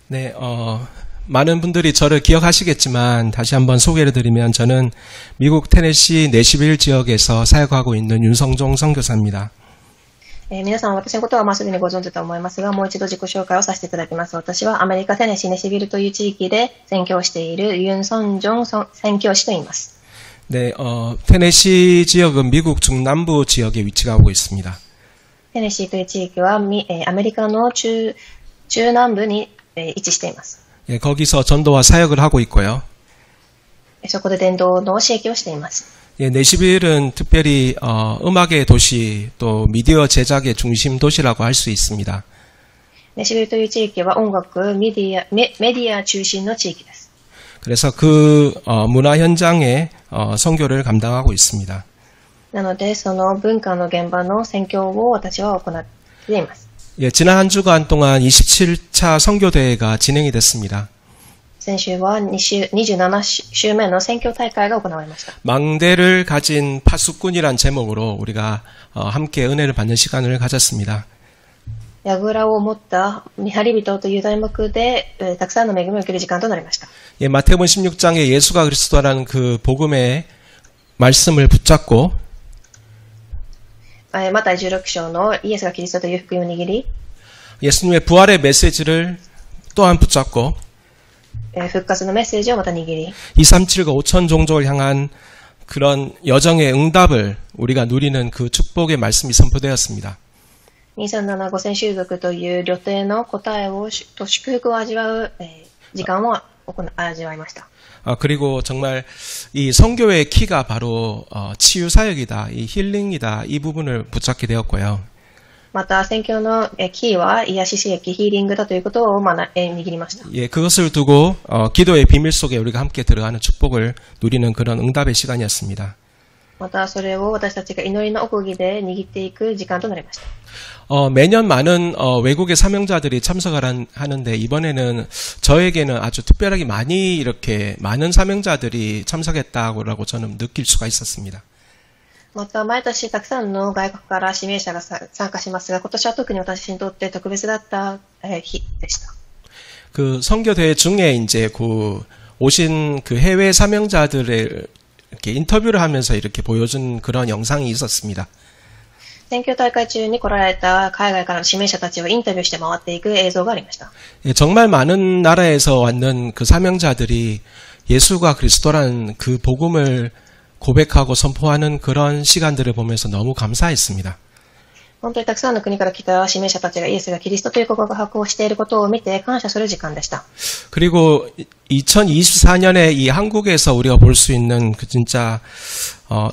네, 많은 분들이 저를 기억하시겠지만 다시 한번 소개를 드리면 저는 미국 테네시 내시빌 지역에서 사역하고 있는 윤성종 선교사입니다. 皆さん、私のことはすでにご存知と思いますが、もう一度自己紹介をさせていただきます。私はアメリカテネシーネシビルという地域で宣教をしているユン・ソンジョン宣教師と言います。 네, 테네시 지역은 미국 중남부 지역에 위치하고 있습니다. テネシーという地域はアメリカの中南部に位置しています。 예, 거기서 전도와 사역을 하고 있고요. そこで伝道の刺激をしています。 예, 내시빌은 특별히 음악의 도시 또 미디어 제작의 중심 도시라고 할 수 있습니다. ネシビルという地域は音楽、メディア中心の地域です。 그래서 그 문화 현장에 선교를 감당하고 있습니다. なので、その文化の現場の宣教を私は行っています。 예, 지난 한 주간 동안 27차 선교대회가 진행이 됐습니다. 先週は27週目の宣教大会が行われました。 망대를 가진 파수꾼이란 제목으로 우리가 함께 은혜를 받는 시간을 가졌습니다. 櫓を持った見張り人という題目で、たくさんの恵みを受ける時間となりました。 예, 마태복음 16장에 예수가 그리스도라는 그 복음의 말씀을 붙잡고 マタイ16章のイエスがキリストという福音を握り、 예수님의 부활의 메시지를 또한 붙잡고 復活のメッセージをまた握り、 237과 5천 종족을 향한 그런 여정의 응답을 우리가 누리는 그 축복의 말씀이 선포되었습니다. 237、5000種族という旅程の答えをと祝福を味わう時間を味わいました。 그리고 정말 이 선교의 키가 바로 치유 사역이다, 이 힐링이다, 이 부분을 붙잡게 되었고요. また宣教のキーは癒し刺激、ヒーリングだということを握りました。 예, 그것을 두고 기도의 비밀 속에 우리가 함께 들어가는 축복을 누리는 그런 응답의 시간이었습니다. またそれを私たちが祈りの奥義で握っていく時間となりました。 매년 많은 외국의 사명자들이 참석을 하는데 이번에는 저에게는 아주 특별하게 많이 이렇게 많은 사명자들이 참석했다고 저는 느낄 수가 있었습니다. また毎年たくさんの外国から指名者が参加しますが、今年は特に私にとって特別だった日でした。 그 선교대회 중에 이제 그 오신 그 해외 사명자들의 이렇게 인터뷰를 하면서 이렇게 보여준 그런 영상이 있었습니다. 選挙大会中に来られた海外からの指名者たちをインタビューして回っていく映像がありました。 예, 정말 많은 나라에서 왔는 그 사명자들이 예수가 그리스도라는 그 복음을 고백하고 선포하는 그런 시간들을 보면서 너무 감사했습니다. 本当にたくさんの国から来た指名者たちがイエスがキリストという告白をしていることを見て感謝する時間でした。 그리고 2024년에 이 한국에서 우리가 볼 수 있는 그 진짜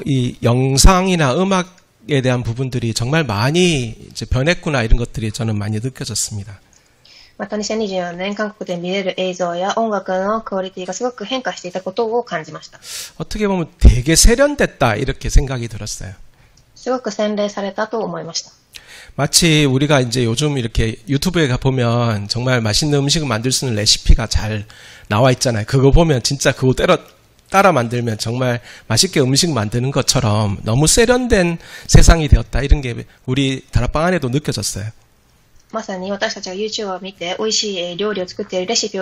이 영상이나 음악에 대한 부분들이 정말 많이 이제 변했구나 이런 것들이 저는 많이 느껴졌습니다. また2024年韓国で見れる映像や音楽のクオリティがすごく変化していたことを感じました。 어떻게 보면 되게 세련됐다 이렇게 생각이 들었어요. すごく洗礼されたと思いました。 마치 우리가 이제 요즘 이렇게 유튜브에 가보면 정말 맛있는 음식을 만들 수 있는 레시피가 잘 나와 있잖아요. 그거 보면 진짜 그거 따라 만들면 정말 맛있게 음식 만드는 것처럼 너무 세련된 세상이 되었다. 이런 게 우리 다락방 안에도 느껴졌어요. まさに私たちが YouTube を見て美味しい料理を作っているレシピ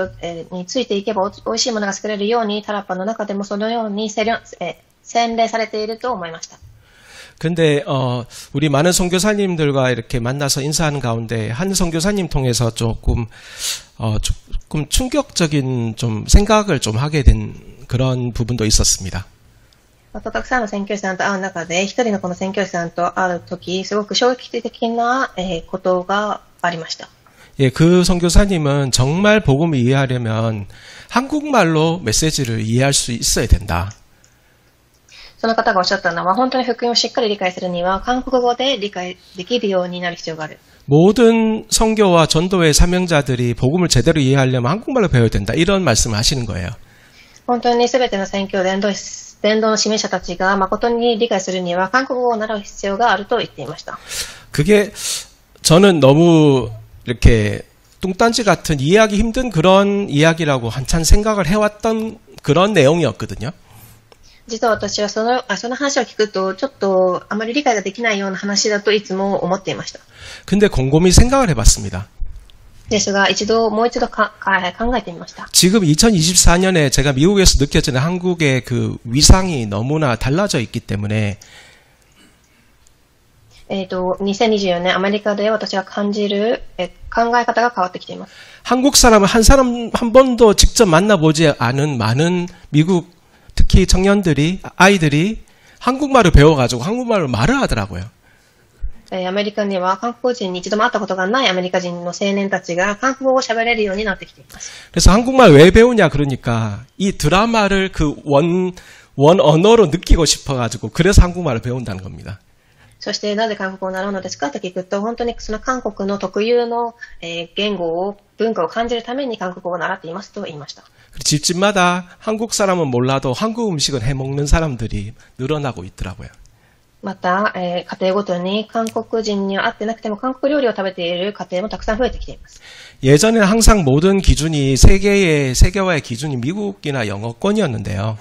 についていけば美味しいものが作れるようにタラッパの中でもそのように洗礼されていると思いました。 근데 우리 많은 선교사님들과 이렇게 만나서 인사하는 가운데 한 선교사님 통해서 조금 충격적인 좀 생각을 좀 하게 된 그런 부분도 있었습니다. またたくさんの宣教師さんと会う中で一人のこの宣教師さんと会うときすごく衝撃的なことがありました。 예, 그 선교사님은 정말 복음을 이해하려면 한국말로 메시지를 이해할 수 있어야 된다. その方がおっしゃったのは本当に福音をしっかり理解するには韓国語で理解できるようになる必要がある。 모든 선교와 전도의 사명자들이 복음을 제대로 이해하려면 한국말로 배워야 된다. 이런 말씀을 하시는 거예요. 本当に全ての宣教伝道の指名者たちが誠に理解するには韓国語を習う必要があると言っていました。 그게 저는 너무 이렇게 뚱딴지 같은 이해하기 힘든 그런 이야기라고 한참 생각을 해왔던 그런 내용이었거든요. 実は私はその話を聞くとちょっとあまり理解ができないような話だといつも思っていました。 근데 곰곰이 생각을 해봤습니다. ですが、もう一度考えてみました。 지금 2024년에 제가 미국에서 느껴지는 한국의 그 위상이 너무나 달라져 있기 때문에 2024年アメリカで私が感じる考え方が変わってきています。 한국 사람은 한 사람 한 번도 직접 만나보지 않은 많은 미국 특히 청년들이 아이들이 한국말을 배워가지고 한국말로 말을 하더라고요. アメリカには韓国人に一度も会ったことがないアメリカ人の青年たちが韓国語を喋れるようになってきています。 그래서 한국말 왜 배우냐 그러니까 이 드라마를 그 원 언어로 느끼고 싶어가지고 그래서 한국말을 배운다는 겁니다. そしてなぜ韓国語を習うのですかと聞くと、本当にその韓国の特有の言語文化を感じるために韓国語を習っていますと言いました。 집집마다 한국 사람은 몰라도 한국 음식을 해먹는 사람들이 늘어나고 있더라고요. また、家庭ごとに韓国人に会ってなくても韓国料理を食べている家庭もたくさん増えてきています。 예전에는 항상 모든 기준이 세계화의 기준이 미국이나 영어권이었는데요.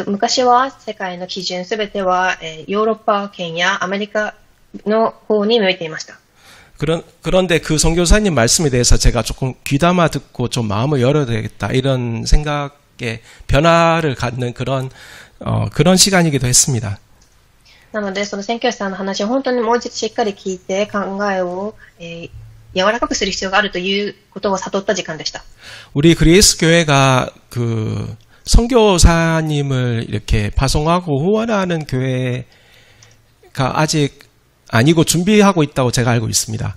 昔は世界の基準すべては、ヨーロッパ圏やアメリカの方に向いていました。 그런데 그 선교사님 말씀에 대해서 제가 조금 귀담아 듣고 좀 마음을 열어야 되겠다 이런 생각에 변화를 갖는 그런 시간이기도 했습니다. なのでその宣教師さんの話を本当にもう一度しっかり聞いて考えを、柔らかくする必要があるということを悟った時間でした。 우리 그레이스 교회가 그 선교사님을 이렇게 파송하고 후원하는 교회가 아직 아니고 준비하고 있다고 제가 알고 있습니다.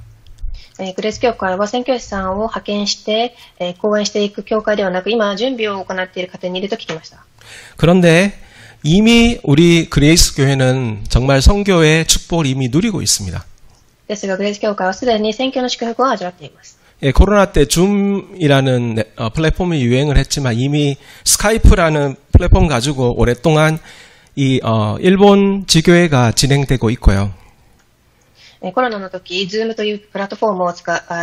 グレース教会は宣教師さんを派遣して、講演していく教会ではなく、今準備を行っている過程にいると聞きました。 그런데 이미 우리 그레이스 교회는 정말 선교의 축복을 이미 누리고 있습니다. ですが、グレース教会はすでに宣教の祝福を味わっています。 예, 코로나 때 줌이라는 플랫폼이 유행을 했지만 이미 스카이프라는 플랫폼 가지고 오랫동안 이 일본 지교회가 진행되고 있고요. コロナの時、Zoom というプラットフォームを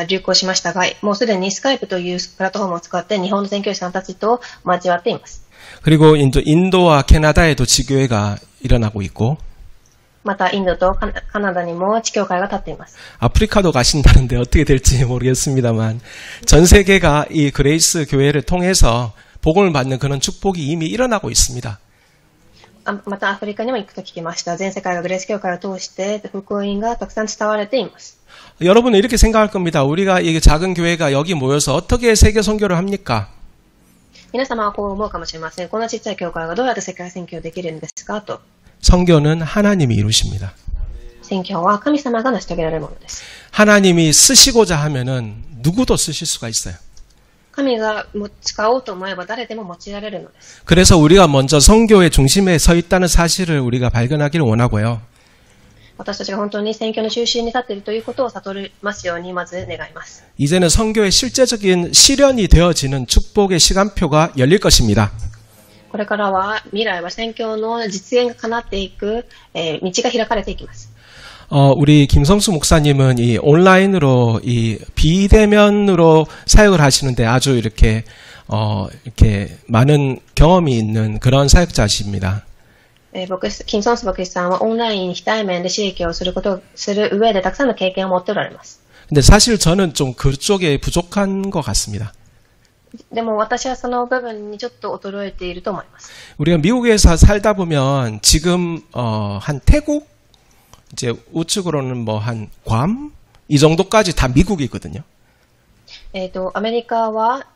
流行しましたが、もうすでに Skype というプラットフォームを使って日本の宣教師さんたちと交わっています。 그리고 인도와 캐나다에도 지교회가 일어나고 있고 またインドとカナダにも地教会が立っています。 아프리카도 가신다는데 어떻게 될지 모르겠습니다만 전 세계가 이 그레이스 교회를 통해서 복음을 받는 그런 축복이 이미 일어나고 있습니다. またアフリカにも行くと聞きました。全世界がグレース教会を通して福音がたくさん伝われています。 여러분은 이렇게 생각할 겁니다. 우리가 이 작은 교회가 여기 모여서 어떻게 세계 선교를 합니까? 皆様はこう思うかもしれません。こんなちっちゃい教会がどうやって世界宣教できるんですかと。 선교는 하나님이 이루십니다. 宣教は神様が成し遂げられるものです。 하나님이 쓰시고자 하면은 누구도 쓰실 수가 있어요. 神が使おうと思えば誰でも用いられるのです。 그래서 우리가 먼저 선교의 중심에 서 있다는 사실을 우리가 발견하기를 원하고요. 私たちが本当に宣教の中心に立っているということを悟りますようにまず願います。 이제는 선교의 실제적인 실현이 되어지는 축복의 시간표가 열릴 것입니다. これからは未来は宣教の実現が叶っていく、道が開かれていきます。 우리 김성수 목사님은 이 온라인으로 이 비대면으로 사역을 하시는데 아주 이렇게 많은 경험이 있는 그런 사역자십니다. キム・ソンス牧師さんはオンライン非対面で刺激をする上でたくさんの経験を持っておられます。 근데 사실 저는 좀 그쪽에 부족한 것 같습니다. でも私はその部分にちょっと衰えていると思います。 우리가 미국에서 살다 보면 지금 한 태국 이제 우측으로는 뭐 한 괌 이 정도까지 다 미국이거든요. アメリカは、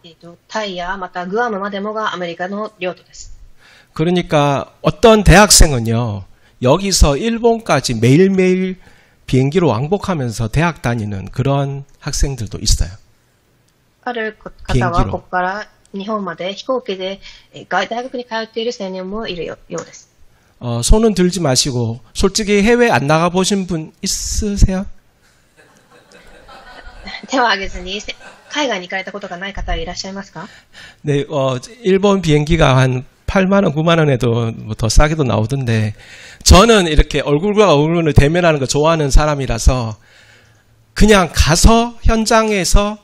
タイやまたグアムまでもがアメリカの領土です。 그러니까 어떤 대학생은요 여기서 일본까지 매일매일 비행기로 왕복하면서 대학 다니는 그런 학생들도 있어요. ある方はここから日本まで飛行機で大学に通っている青年もいるようです。 손은 들지 마시고 솔직히 해외 안 나가 보신 분 있으세요? 手を挙げずに海外に行かれたことがない方いらっしゃいますか? 네, 일본 비행기가 한 8만 원, 9만 원에도 뭐 더 싸게도 나오던데 저는 이렇게 얼굴과 얼굴을 대면하는 거 좋아하는 사람이라서 그냥 가서 현장에서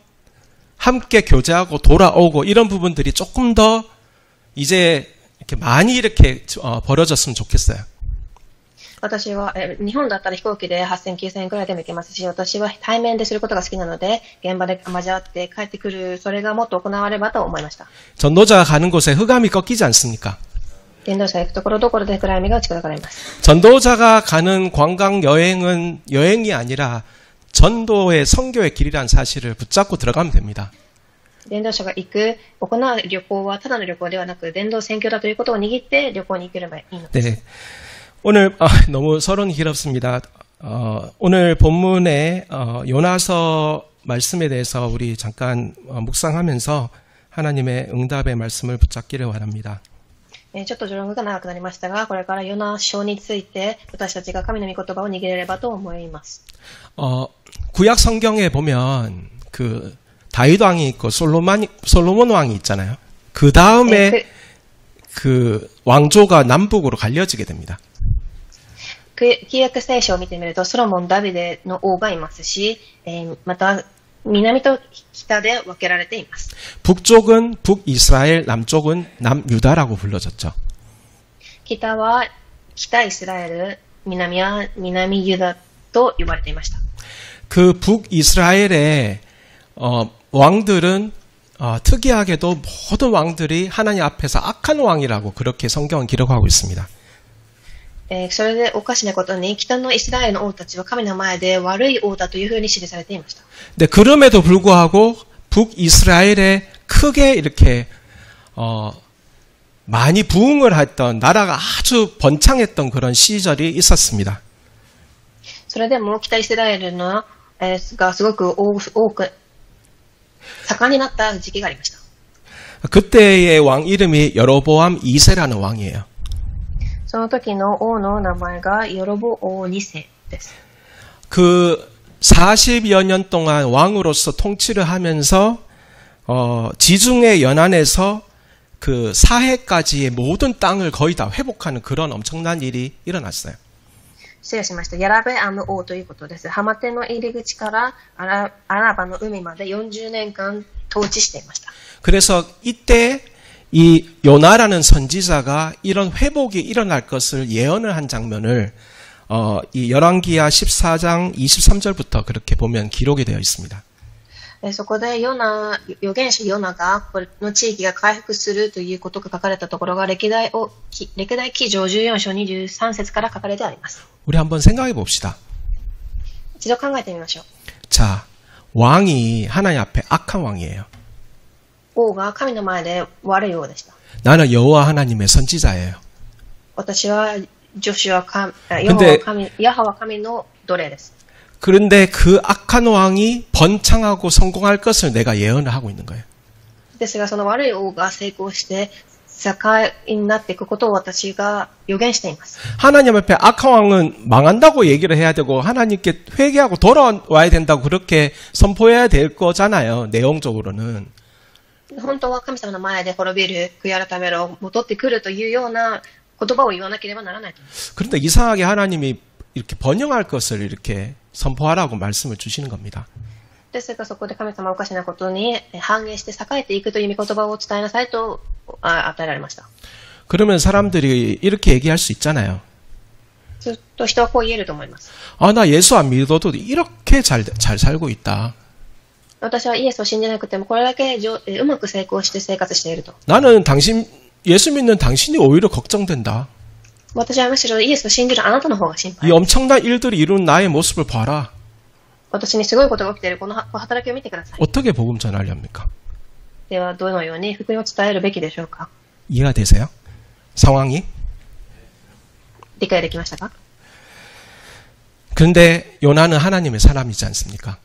함께 교제하고 돌아오고 이런 부분들이 조금 더 이제 이렇게 많이 이렇게 벌어졌으면 좋겠어요. 私は、日本だったら飛行機で8000、9000円くらいでも行けますし、私は対面ですることが好きなので、現場で交わって帰ってくる、それがもっと行われればと思いました。 전도자가 가는 곳에 흑암이 꺾이지 않습니까? 伝道者が行くところどころで暗闇が打ち砕かれます。 전도자가 가는 관광 여행은 여행이 아니라 전도의 선교의 길이라는 사실을 붙잡고 들어가면 됩니다. 伝道者が行く、行う旅行はただの旅行ではなく、伝道宣教だということを握って旅行に行ければいいのです。 네. 오늘 너무 서론이 길었습니다. 오늘 본문의 요나서 말씀에 대해서 우리 잠깐 묵상하면서 하나님의 응답의 말씀을 붙잡기를 원합니다. ちょっと序論が長くなりましたが、これからヨナ書について私たちが神の御言葉を握れればと思います。 구약 성경에 보면 그 다윗 왕이 있고 솔로몬 왕이 있잖아요. 그 다음에 그 왕조가 남북으로 갈려지게 됩니다. 旧約聖書を見てみると、ソロモン、ダビデの王がいますし、また南と北で分けられています。 북쪽은 북이스라엘, 남쪽은 남유다라고 불러졌죠. 北は北イスラエル、南は南ユダと呼ばれていました。 그 북이스라엘의 왕들은 특이하게도 모든 왕들이 하나님 앞에서 악한 왕이라고 그렇게 성경은 기록하고 있습니다. それでおかしなことに、北のイスラエルの王たちは神の前で悪い王だというふうに記されていました。 네, 그럼에도 불구하고 북이스라엘에 크게 이렇게 많이 부흥을 했던 나라가 아주 번창했던 그런 시절이 있었습니다. それでも北イスラエルのがすごく多く盛んになった時期がありました。 그때의 왕 이름이 여로보암 2세라는 왕이에요. その時の王の名前がヨロボ王2世です。 그 40여 년 동안 왕으로서 통치를 하면서 지중해 연안에서 그 사해까지의 모든 땅을 거의 다 회복하는 그런 엄청난 일이 일어났어요. 失礼しました。ヤラベアム王ということです。ハマテの入り口からアラバの海まで40年間統治していました。 그래서 이때 이 요나라는 선지자가 이런 회복이 일어날 것을 예언을 한 장면을 이 열왕기하 14장 23절부터 그렇게 보면記되어 있습니다. そこで預言者ヨナがこの地域が回復するということが書かれたところが歴代記上14章23節から書かれてあります。 우리 한번 생각해 봅시다. 一度考えてみましょう。 자, 왕이 하나님 앞에 악한 왕이에요. 王が神の前で悪い王でした。 나는 여호와 하나님의 선지자예요. 私はジョシュアヤハワ神の奴隷です。 그런데 그 악한 왕이 번창하고 성공할 것을 내가 예언을 하고 있는 거예요. ですがその悪い王が成功して栄になっていくことを私が予言しています。 하나님 앞에 악한 왕은 망한다고 얘기를 해야 되고 하나님께 회개하고 돌아와야 된다고 그렇게 선포해야 될 거잖아요. 내용적으로는. 本当は神様の前で滅びる、悔い改めろ、戻ってくるというような言葉を言わなければならないと。 그런데 이상하게 하나님이 이렇게 번영할 것을 이렇게 선포하라고 말씀을 주시는 겁니다. ですがそこで神様はおかしなことに反映して栄えていくという御言葉を伝えなさいと与えられました。 그러면 사람들이 이렇게 얘기할 수 있잖아요. ずっと人はこう言えると思います。 아, 나 예수 안 믿어도 이렇게 잘 살고 있다. 私はイエスを信じなくてもこれだけうまく成功して生活していると。 나는 예수 믿는 당신이 오히려 걱정된다. 私はむしろイエスを信じるあなたの方が心 이 配。 엄청난 일들이 이룬 나의 모습을 봐라. 私にすごいことが起きているこの働きを見てください。 어떻게 복음 전하렵니까? ではどのように福音を伝えるべきでしょうか。 이해가 되세요? 상황이? 理解できましたか？ 그런데 요나는 하나님의 사람이지 않습니까?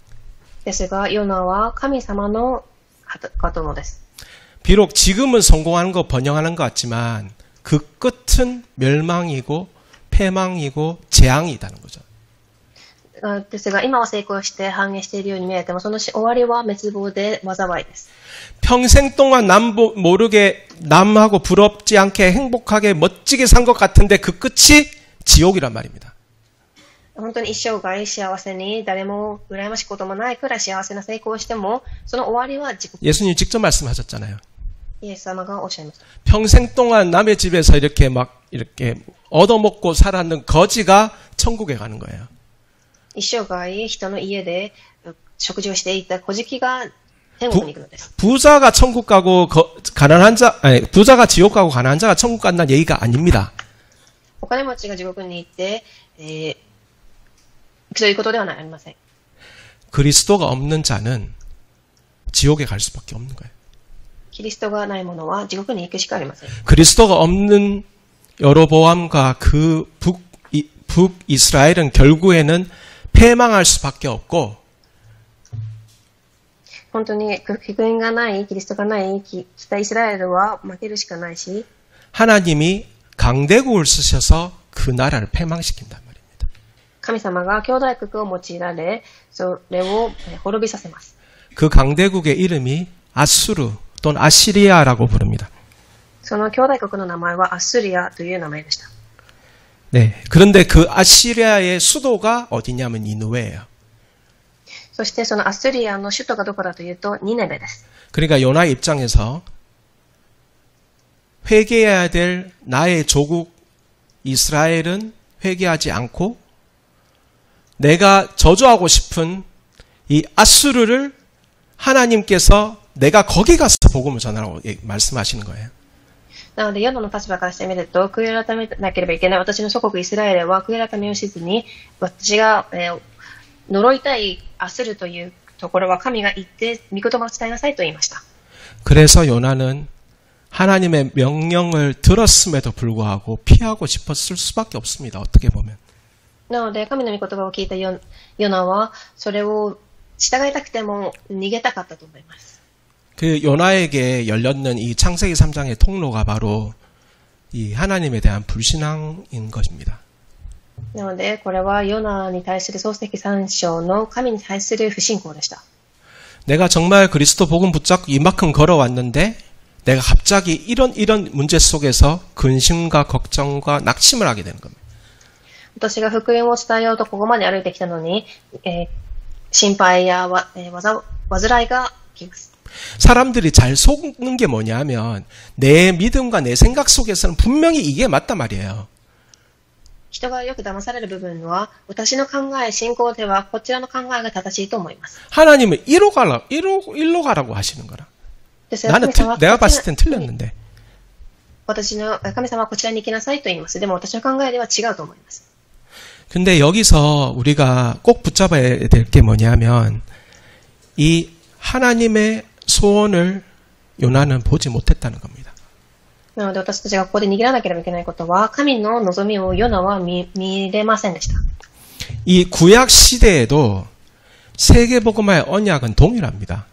ですがヨナは神様の方です。 비록 지금은 성공하는 거 번영하는 것 같지만 그 끝은 멸망이고 패망이고 재앙이다는 거죠. ですが今は成功して繁栄しているように見えてもその終わりは滅亡で災いです。 평생 동안 남하고 부럽지 않게 행복하게 멋지게 산 것 같은데 그 끝이 지옥이란 말입니다. 本当に一生涯幸せに誰も羨ましいこともないくらい幸せな成功をしてもその終わりは地獄。 예수님 직접 말씀하셨잖아요. イエス様がおっしゃいました。 평생 동안 남의 집에서 이렇게 얻어먹고 살았는 거지가 천국에 가는 거예요. 一生涯人の家で食事をしていた小じが天国に行くのです。 부자가 천국 가고 가난한 자, 아니, 부자가 지옥 가고 가난한 자가 천국 간다는 얘기가 아닙니다. お金持ちが地獄に行って、そういうことではありません。 그리스도가 없는 자는 지옥에 갈 수밖에 없는 거예요. キリストがない者は地獄に行くしかありません。 그리스도가 없는 여로보암과 그 북이스라엘은 결국에는 패망할 수밖에 없고 本当に福音がない、キリストがない北イスラエルは負けるしかないし、 하나님이 강대국을 쓰셔서 그 나라를 패망시킨단 말입니다. 神様が兄弟国を用いられ、それを滅びさせます。 그 강대국의 이름이 아수르 또는 아시리아라고 부릅니다. その兄弟国の名前はアッスリアという名前でした。 네, 그런데 그 아시리아의 수도가 어디냐면 니느웨예요. そしてそのアッスリアの首都がどこだというとニネベです。 그러니까 요나 입장에서 회개해야 될 나의 조국 이스라엘은 회개하지 않고 내가 저주하고 싶은 이 아수르를 하나님께서 내가 거기 가서 복음을 전하라고 말씀하시는 거예요. なので、ヨナの立場からしてみると、悔い改めなければいけない私の祖国イスラエルは悔い改めをしずに、私が、呪いたいアスルというところは神が言って、御言葉を伝えなさいと言いました。 그래서 요나는 하나님의 명령을 들었음에도 불구하고 피하고 싶었을 수밖에 없습니다. 어떻게 보면. なので、神の御言葉を聞いたヨナは、それを従いたくても逃げたかったと思います。 그 요나에게 열렸는 이 창세기 3장의 통로가 바로 이 하나님에 대한 불신앙인 것입니다. なので、これはヨナに対する創世記3章の神に対する不信仰でした。 내가 정말 그리스도 복음 붙잡고 이만큼 걸어왔는데 내가 갑자기 이런 문제 속에서 근심과 걱정과 낙심을 하게 되는 겁니다. 私が福音を伝えようとここまで歩いてきたのに、心配や煩いが来ます。 사람들이 잘 속는 게 뭐냐면 내 믿음과 내 생각 속에서는 분명히 이게 맞단 말이에요. 人がよく騙される部分は私の考え、信仰ではこちらの考えが正しいと思います。 하나님은 일로 가라고 하시는 거라. 나는 내가 봤을 땐 틀렸는데. 私の神様はこちらに行きなさいと言います。でも私の考えでは違うと思います。 근데 여기서 우리가 꼭 붙잡아야 될 게 뭐냐면 이 하나님의 소원을 요나는 보지 못했다는 겁니다. なので私たちがここで握らなければいけないことは神の望みをヨナは見れませんでした。 이 구약 시대에도 세계복음화의 언약은 동일합니다.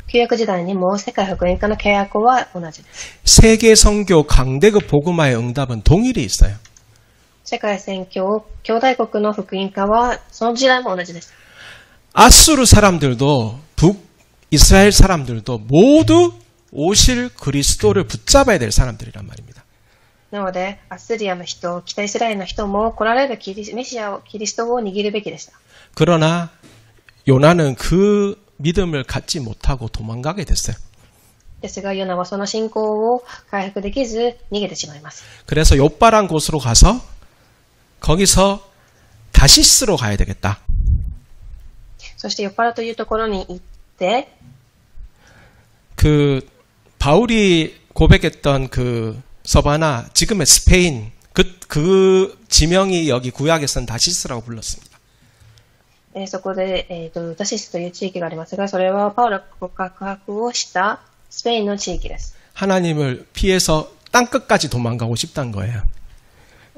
旧約時代にも世界福音化の契約は同じです。 세계 선교 강대국 복음화의 응답은 동일히 있어요. 世界宣教兄弟国の福音化はその時代も同じです。 아수르 사람들도 북이스라엘 사람들도 모두 오실 그리스도를 붙잡아야 될 사람들이란 말입니다. なのでアッスリアの人、北イスラエルの人も来られるメシアをキリストを握るべきでした。 그러나 요나는 그 믿음을 갖지 못하고 도망가게 됐어요. ですがヨナはその信仰を回復できず逃げてしまいます。 그래서 욥바란 곳으로 가서 거기서 다시스로 가야 되겠다. そしてヨッパラというところに行って 그 바울이 고백했던 그 서바나 지금의 스페인 그 지명이 여기 구약에서는 다시스라고 불렀습니다. そこで、ダシスという地域がありますが、それはパウロが告白をしたスペインの地域です。 하나님을 피해서 땅끝까지 도망가고 싶다는 거예요.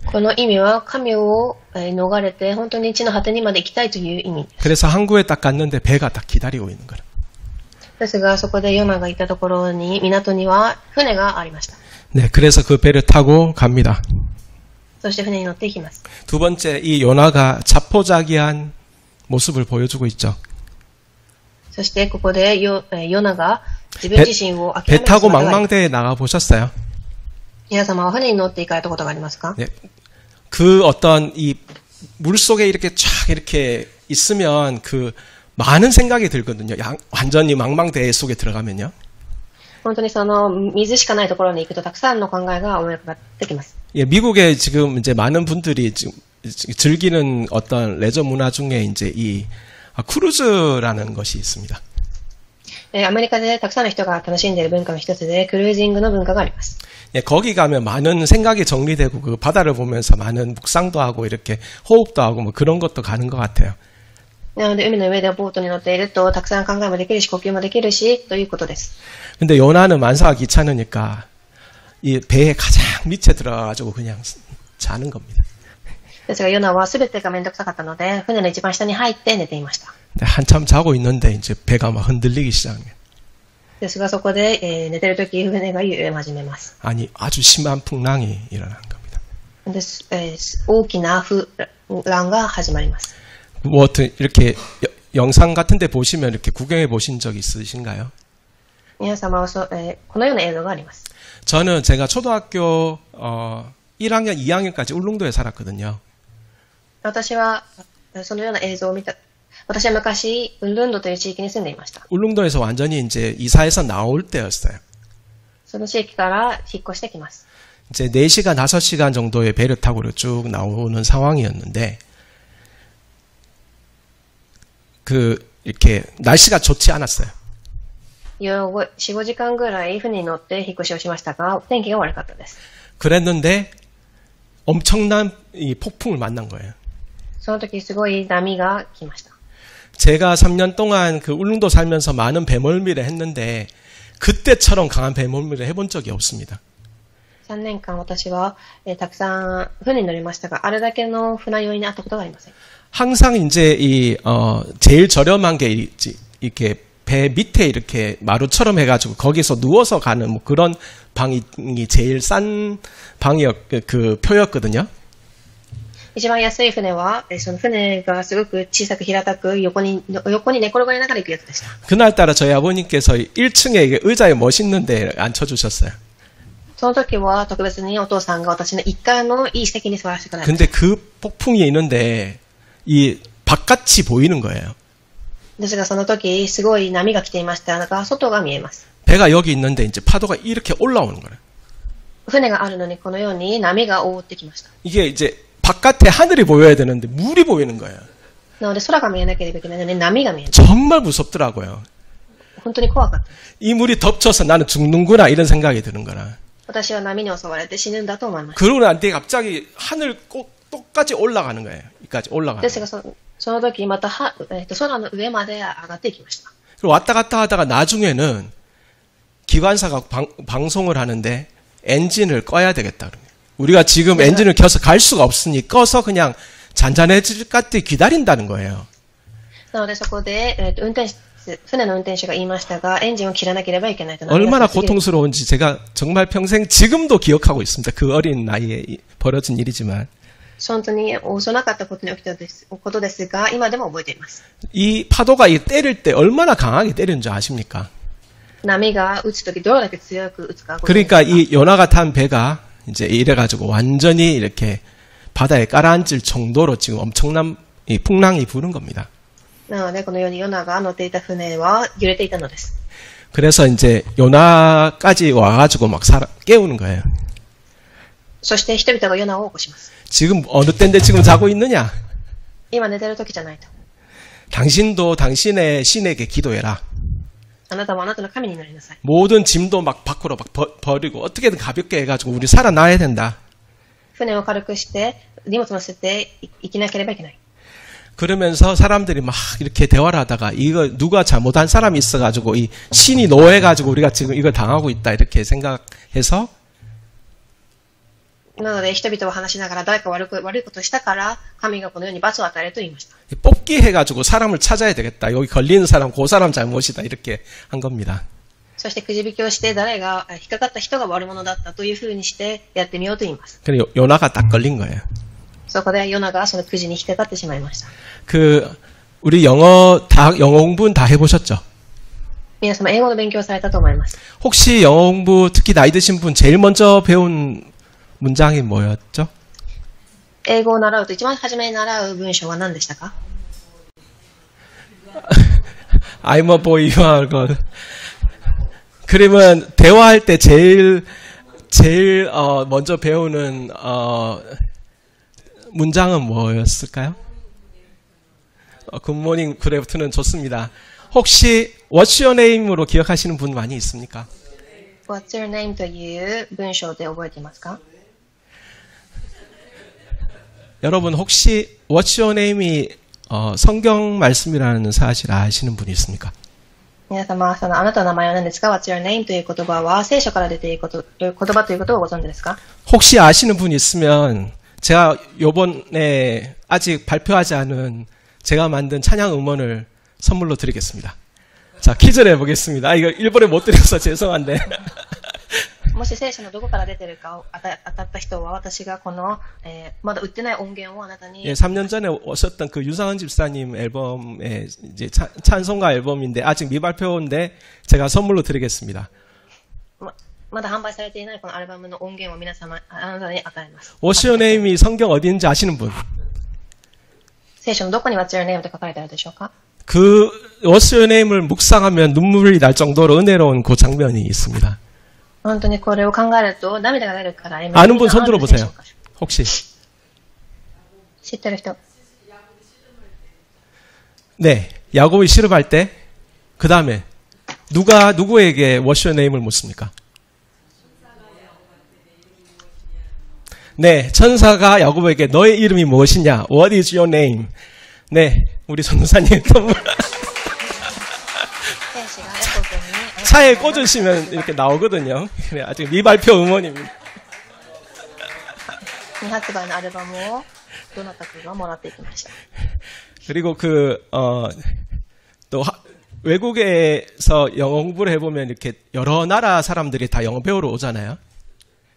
この意味は神を逃れて本当に地の果てにまで行きたいという意味。 그래서 항구에 딱 갔는데 배가 딱 기다리고 있는 거예요. ですがそこでヨナがいたところに港には船がありました。 네, 그래서 그 배를 타고 갑니다. そして船に乗っていきます。 두 번째 이 요나가 자포자기한 모습을 보여주고 있죠. そしてここでヨナが自分自身を諦め 배 타고 망망대에 나가 보셨어요? 皆様は船に乗って行かれたことがありますか？ 네. 그 어떤 이 물속에 이렇게 쫙 이렇게 있으면 그 많은 생각이 들거든요. 완전히 망망대해 속에 들어가면요. 本当にその水しかないところに行くとたくさんの考えが思い浮かべてきます。 예, 미국에 지금 이제 많은 분들이 지금 즐기는 어떤 레저 문화 중에 이제 이 크루즈라는 것이 있습니다. アメリカでたくさんの人が楽しんでいる文化の一つで、クルージングの文化があります。 예, 거기 가면 많은 생각이 정리되고 그 바다를 보면서 많은 묵상도 하고 이렇게 호흡도 하고 뭐 그런 것도 가는 것 같아요. なので、海の上でボートに乗っていると、たくさん考えもできるし、呼吸もできるし、ということです。 근데 요나는 만사가 귀찮으니까 이 배에 가장 밑에 들어가가지고 그냥 자는 겁니다. ですが、ヨナは全てがめんどくさかったので、船の一番下に入って寝ていました。 한참 자고 있는데 이제 배가 막 흔들리기 시작해요. ですが、そこで、寝てるとき、船が揺れ始めます。 아니, 아주 심한 풍랑이 일어난 겁니다. で大きな風浪が始まります。 뭐 이렇게 영상 같은 데 보시면 이렇게 구경해 보신 적 있으신가요? 皆様はこのような映像があります。 저는 제가 초등학교 1학년, 2학년까지 울릉도에 살았거든요. 私はそのような映像を見た。私は昔、ウンルンドという地域に住んでいました。 울릉도에서 완전히 이제 이사해서 나올 때였어요. その地域から引っ越してきます。 이제 4시간, 5시간 정도의 배를 타고 쭉 나오는 상황이었는데, 이렇게 날씨가 좋지 않았어요. 4、5時間ぐらい船に乗って引っ越しをしましたが、天気が悪かったです。 그랬는데 엄청난 이 폭풍을 만난 거예요. その時すごい波が来ました。 제가 3년 동안 그 울릉도 살면서 많은 배멀미를 했는데 그때처럼 강한 배멀미를 해본 적이 없습니다. 3年間私は、たくさん船に乗りましたが、あれだけの船酔いにあったことがありません。 항상 이제 제일 저렴한 게 이렇게 배 밑에 이렇게 마루처럼 해가지고 거기서 누워서 가는 뭐 그런 방이 제일 싼 그 표였거든요. 一番安い船は、その船がすごく小さく平たく横に寝転がりながら行くやつでした。 그날따라 저희 아버님께서 1층에 의자에 멋있는 데 앉혀주셨어요. その時は特別にお父さんが私の1階のいい席に座らせてくれました。 근데 그 폭풍이 있는데 이 바깥이 보이는 거예요. ですがその時すごい波が来ていましたが、外が見えます。 배가 여기 있는데 이제 파도가 이렇게 올라오는 거예요. 船があるのにこのように波が覆ってきました。 이게 이제 바깥에 하늘이 보여야 되는데 물이 보이는 거예요. なので空が見えなければいけないのに波が見えない。 정말 무섭더라고요. 本当に怖かった。 이 물이 덮쳐서 나는 죽는구나 이런 생각이 드는 거라. 私は波に襲われて死ぬんだと思いました。 그러고 난 뒤에 갑자기 하늘 꼭까지 올라가는 거예요. 여기까지 올라가는 ですがその時また空の上まで上がっていきました。 그리고 왔다 갔다 하다가 나중에는 기관사가 방송을 하는데 엔진을 꺼야 되겠다. 우리가 지금 엔진을 켜서 갈 수가 없으니 꺼서 그냥 잔잔해질 것 같아 기다린다는 거예요. なのでそこで、船の運転手が言いましたが、エンジンを切らなければいけないと。 얼마나 고통스러운지 제가 정말 평생 지금도 기억하고 있습니다. 그 어린 나이에 벌어진 일이지만. 本当に遅なかったことに起きたことですが、今でも覚えています。 이 파도가 때릴 때 얼마나 강하게 때리는 줄 아십니까? 波が打つときどれだけ強く打つか。 그러니까 이 요나가 탄 배가 이제 이래가지고 완전히 이렇게 바다에 깔아앉을 정도로 지금 엄청난 이 풍랑이 부는 겁니다. なのでこのようにヨナが乗っていた船は揺れていたのです。 그래서 이제 요나까지 와가지고 막 깨우는 거예요. そして人々がヨナを起こします。 지금 어느 때인데 지금 자고 있느냐? 今寝てる時じゃないと。 당신도 당신의 신에게 기도해라. あなたもあなたの神になりなさい。 모든 짐도 막 밖으로 막 버리고 어떻게든 가볍게 해가지고 우리 살아나야 된다. 船を軽くして荷物乗せて生きなければいけない。 그러면서 사람들이 막 이렇게 대화를 하다가 이거 누가 잘못한 사람이 있어가지고 이 신이 노해가지고 우리가 지금 이걸 당하고 있다 이렇게 생각해서 なので人々は話しながら誰か悪いことをしたから神がこのように罰を与えると言いました。 뽑기 해가지고 사람을 찾아야 되겠다. 여기 걸리는 사람 그 사람 잘못이다 이렇게 한 겁니다. そしてくじ引きをして誰が引っかかった人が悪者だったというふうにしてやってみようと言います。 그래 요나가 딱 걸린 거예요. そこでヨナがそのくじに引っかかってしまいました。 우리 영어 공부는 다 해보셨죠? 皆様英語の勉強をされたと思います。 혹시 영어 공부 특히 나이 드신 분 제일 먼저 배운 문장이 뭐였죠? 英語を習うと一番初めに習う文章は何でしたか？ I'm a boy, you are girl. 그러면 대화할 때 제일 제일 먼저 배우는 문장은 뭐였을까요? 굿모닝 굿애프터는 좋습니다. 혹시 What's your name으로 기억하시는 분 많이 있습니까? What's your name という文章で覚えていますか？ 여러분 혹시 What's your name이 성경 말씀이라는 사실 아시는 분이 있습니까? 皆様、あなたの名前は何ですか？ What's your name という言葉は聖書から出ている言葉ということをご存知ですか？ 혹시 아시는 분이 있으면 제가 요번에 아직 발표하지 않은 제가 만든 찬양 음원을 선물로 드리겠습니다. 자, 퀴즈를 해보겠습니다. 이거 일본에 못 드려서 죄송한데. もし聖書のどこから出てるかを当たった人は私がこの、まだ売ってない音源をあなたに 예, 3년 전에 오셨던 그 유상은 집사님 앨범의 이제 찬송가 앨범인데 아직 미발표인데 제가 선물로 드리겠습니다. まだ販売されていないこのアルバムの音源を皆様あなたに与えます。 What's your name이 성경 어디 있는지 아시는 분? 聖書のどこに What's your name と書かれてあるでしょうか？ 그 What's your name을 묵상하면 눈물이 날 정도로 은혜로운 그 장면이 있습니다. 本当にこれを考えると涙が出るから 아는 분 손 들어보세요. 혹시? 知ってる人? 네, 야곱이 시름할 때 그 다음에 누가 누구에게 What's your name을 묻습니까? 네, 천사가 야곱에게 너의 이름이 무엇이냐? What is your name? 네, 우리 전도사님 차에 꽂으시면 이렇게 나오거든요. 그래, 아직 미발표 음원입니다. 未発売のアルバムをどなたかがもらっていきました。 그리고 또 외국에서 영어 공부를 해보면 이렇게 여러 나라 사람들이 다 영어 배우러 오잖아요.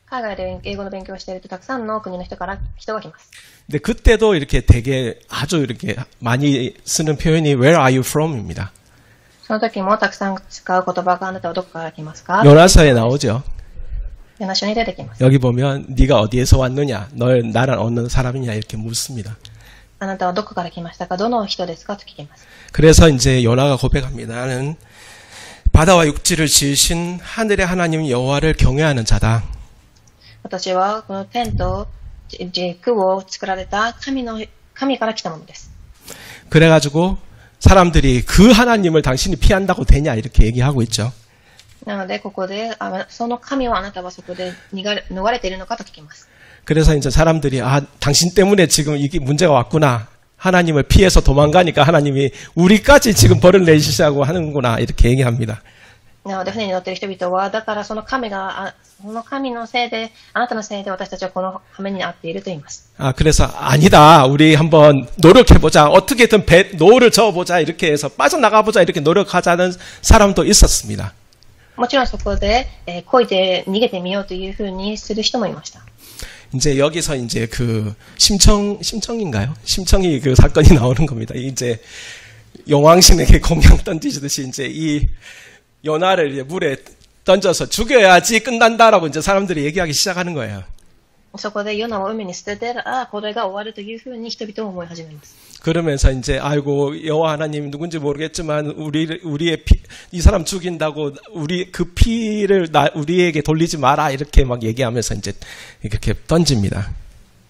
海外で英語の勉強をしているとたくさんの国の人から人が来ます。 근데 그때도 이렇게 되게 아주 이렇게 많이 쓰는 표현이 Where are you from?입니다. その時もたくさん使う言葉があなたはどこから来ますか？ 요나서에 나오죠. ヨナ書に出てきます。 여기 보면 네가 어디에서 왔느냐, 나는 어느 사람이냐 이렇게 묻습니다. あなたはどこから来ましたか？どの人ですか？と聞きます。 그래서 이제 요나가 고백합니다. 나는 바다와 육지를 지으신 하늘의 하나님 여호와를 경외하는 자다. 私はこの天と地を作られた神から来たものです。 그래가지고 사람들이 그 하나님을 당신이 피한다고 되냐 이렇게 얘기하고 있죠. なのでここでその神をあなたはそこで逃れているのかと聞きます。 그래서 이제 사람들이 당신 때문에 지금 이게 문제가 왔구나. 하나님을 피해서 도망가니까 하나님이 우리까지 지금 벌을 내시자고 하는구나 이렇게 얘기합니다. なので船に乗っている人々はだからその神のせいであなたのせいで私たちはこの羽目に遭っていると言います。 그래서 아니다. 우리 한번 노력해보자. 어떻게든 노를 저어보자. 이렇게 해서 빠져나가보자. 이렇게 노력하자는 사람도 있었습니다. もちろんそこで漕いで逃げてみようというふうにする人もいました。 이제 여기서 이제 그 심청인가요? 심청이 그 사건이 나오는 겁니다. 이제 용왕신에게 공양 던지듯이 이제 이 요나를 이제 물에 던져서 죽여야지 끝난다라고 이제 사람들이 얘기하기 시작하는 거예요. そこでヨナを海に捨てて、これが終わるというふうに人々は思い始めます。 그러면서 이제 아이고 여호와 하나님 누군지 모르겠지만 우리의 이 사람 죽인다고 우리 그 피를 우리에게 돌리지 마라 이렇게 막 얘기하면서 이제 이렇게 던집니다.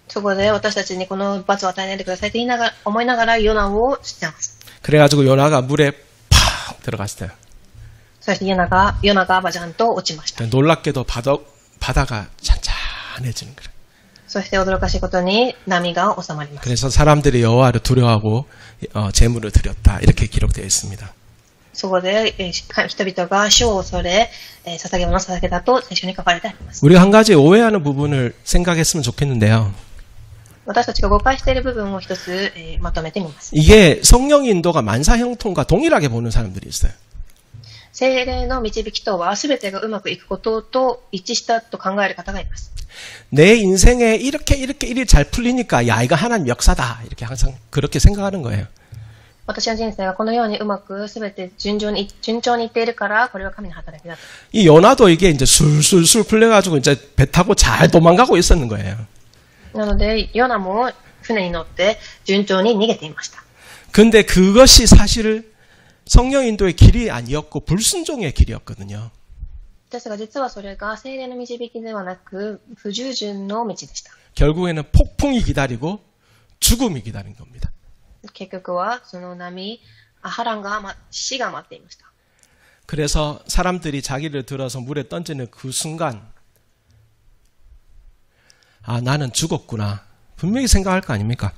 そこで私たちにこの罰を与えないでくださいと思いながらヨナを捨てます。 그래가지고 요나가 물에 팍 들어갔어요. そしてヨナがバジャンと落ちました。 놀랍게도 바다가 잔잔해지는 거예요. そして驚かしいことに波が収まります。 그래서 사람들이 여호와를 두려워하고 제물을 드렸다 이렇게 기록되어 있습니다. そこで人々が主を恐れ捧げ物を捧げたと聖書に書かれてあります。 우리가 한 가지 오해하는 부분을 생각했으면 좋겠는데요. 私たちが誤解している部分を一つまとめてみます。 이게 성령 인도가 만사형통과 동일하게 보는 사람들이 있어요. 聖霊の導きとは全てがうまくいくことと一致したと考える方がいます。 내 인생에 이렇게 일이 잘 풀리니까 야 이거 하나님 역사다 이렇게 항상 그렇게 생각하는 거예요. 私の人生がこのようにうまく全て順調にいっているからこれは神の働きだと。 이 요나도 이게 이제 술술술 풀려가지고 이제 배 타고 잘 도망가고 있었는 거예요. なのでヨナも船に乗って順調に逃げていました。 근데 그것이 사실 성령 인도의 길이 아니었고 불순종의 길이었거든요. ですが実はそれが精霊の導きではなく不従順の道でした。 결국에는 폭풍이 기다리고 죽음이 기다린 겁니다. 結局はその波、波乱が、死が待っていました。 그래서 사람들이 자기를 들어서 물에 던지는 그 순간 아 나는 죽었구나 분명히 생각할 거 아닙니까?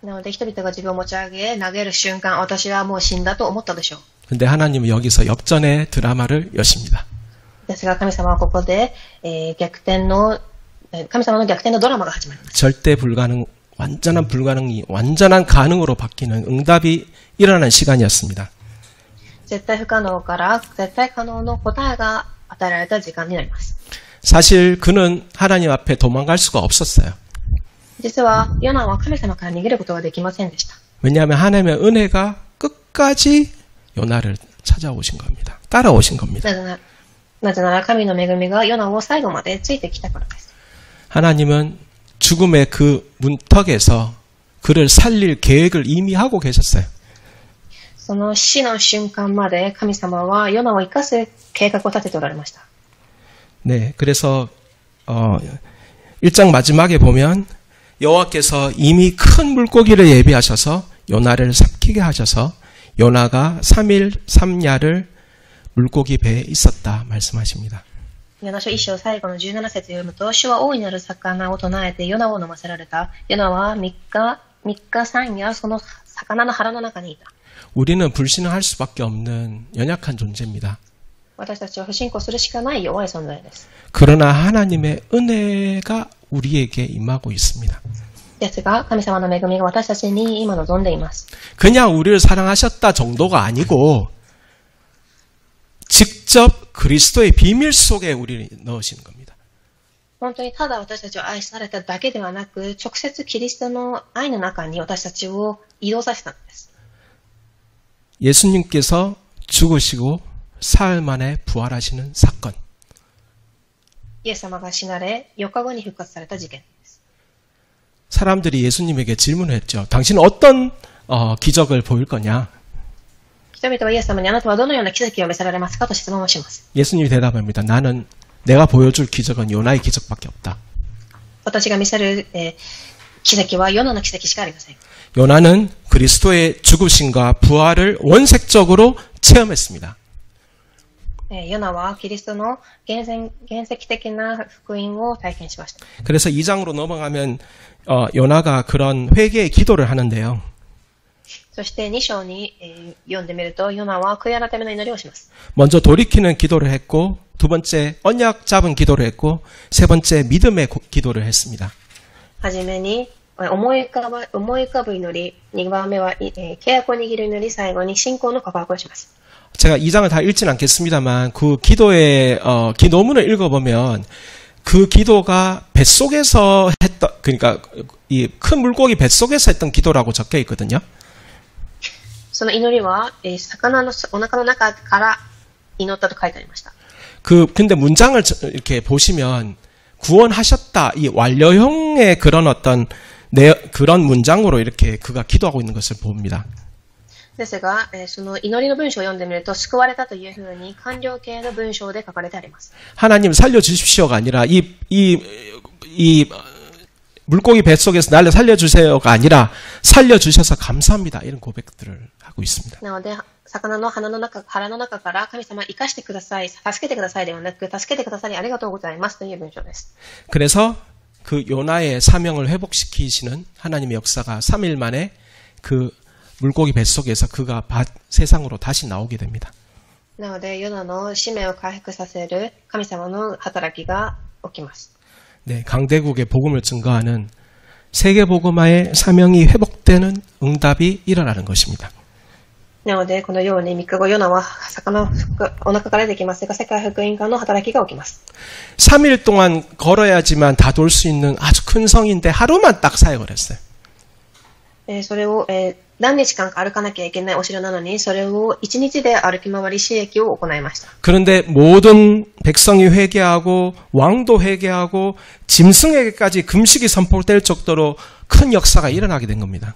なので人々が自分を持ち上げ投げる瞬間、私はもう死んだと思ったでしょう。 근데 하나님은 여기서 역전의 드라마를 여십니다. ですが神様はここで、神様の逆転のドラマが始まります。 절대 불가능, 완전한 불가능이 완전한 가능으로 바뀌는 응답이 일어나는 시간이었습니다. 絶対不可能から絶対可能の答えが与えられた時間になります。 사실 그는 하나님 앞에 도망갈 수가 없었어요. 実はヨナは神様から逃げることができませんでした。 왜냐하면 하나님의 은혜가 끝까지 요나를 찾아오신 겁니다. 따라오신 겁니다. なぜなら神の恵みがヨナを最後までついてきたからです。 하나님은 죽음의 그 문턱에서 그를 살릴 계획을 이미 하고 계셨어요. その死の瞬間まで神様はヨナを生かす計画を立てておられました。 네, 그래서 1장 마지막에 보면 여호와께서 이미 큰 물고기를 예비하셔서 요나를 삼키게 하셔서 요나가 3일 3야를 물고기 배에 있었다 말씀하십니다. ヨナ書1章最後の17節を読むと、主は大いなる魚を唱えてヨナを飲ませられた。ヨナは3日3夜その魚の腹の中にいた。 우리는 불신앙할 수밖에 없는 연약한 존재입니다. 私たちは不信仰するしかない弱い存在です。 그러나 하나님의 은혜가 우리에게 임하고 있습니다. ですが神様の恵みが私たちに今望んでいます。 그냥 우리를 사랑하셨다 정도가 아니고 직접 그리스도의 비밀 속에 우리를 넣으시는 겁니다. 本当にただ私たちを愛されただけではなく、直接キリストの愛の中に私たちを移動させたのです。 예수님께서 죽으시고 사흘 만에 부활하시는 사건. イエス様が死なれ、4日後に復活された事件です。 사람들이 예수님에게 질문을 했죠. 당신은 어떤 기적을 보일 거냐? 人々はイエス様にあなたはどのような奇跡を見せられますかと質問をします。 예수님이 대답합니다. 나는 내가 보여줄 기적은 요나의 기적밖에 없다. 私が見せる、奇跡はヨナの奇跡しかありません。 요나는 그리스도의 죽으심과 부활을 원색적으로 체험했습니다. ヨナはキリストの原石的な福音を体験しました。 그래서 2장으로 넘어가면 요나가 그런 회개의 기도를 하는데요. そして2章に、読んでみるとヨナは悔い改めの祈りをします。 먼저 돌이키는 기도를 했고 두 번째 언약 잡은 기도를 했고 세 번째 믿음의 기도를 했습니다. はじめに思い浮かぶ祈り、2番目は、契約を握る祈り、最後に信仰の告白をします。 제가 2장을 다 읽지는 않겠습니다만 그 기도의 기도문을 읽어보면 그 기도가 뱃속에서 했던 그러니까 이 큰 물고기 뱃속에서 했던 기도라고 적혀 있거든요. その祈りは、魚のお腹の中から祈ったと書いてありました。 근데 문장을 이렇게 보시면 구원하셨다 이 완료형의 그런 어떤 그런 문장으로 이렇게 그가 기도하고 있는 것을 봅니다. ですが、その祈りの文章を読んでみると救われたというふうに完了形の文章で書かれてあります。 하나님 살려주십시오가 아니라 이 물고기 뱃속에서 나를 살려주세요가 아니라 살려주셔서 감사합니다. 이런 고백들을 하고 있습니다. なので、魚の腹の中から神様生かしてください、助けてくださいではなく、助けてくださりありがとうございますという文章です。 그래서 그 요나의 사명을 회복시키시는 하나님의 역사가 3일 만에 그 물고기 뱃속에서 그가 세상으로 다시 나오게 됩니다. なので、ヨナの使命を回復させる神様の働きが起きます。 네, 강대국의 복음을 증거하는 세계복음화의 사명이 회복되는 응답이 일어나는 것입니다. なので、このように3日後、ヨナは魚のお腹から出てきますが、世界福音化の働きが起きます。 3일 동안 걸어야지만 다 돌 수 있는 아주 큰 성인데 하루만 딱 사역을 했어요. それを、何日間か歩かなきゃいけないお城なのに、それを1日で歩き回り使役を行いました。 그런데 모든 백성이 회개하고 왕도 회개하고 짐승에게까지 금식이 선포될 정도로 큰 역사가 일어나게 된 겁니다.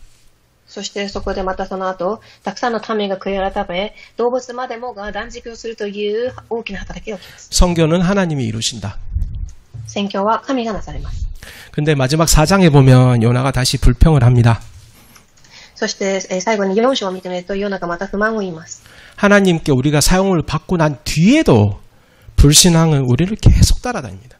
そしてそこでまたその後、たくさんの民が悔い改め、動物までもが断食をするという大きな働きが起きます。 성교는 하나님이 이루신다. 宣教は神がなされます。 근데 마지막 4장에 보면 요나가 다시 불평을 합니다. そして最後に4章を見てみるとヨナがまた不満を言います。 하나님께 우리가 사용을 받고 난 뒤에도 불신앙은 우리를 계속 따라다닙니다.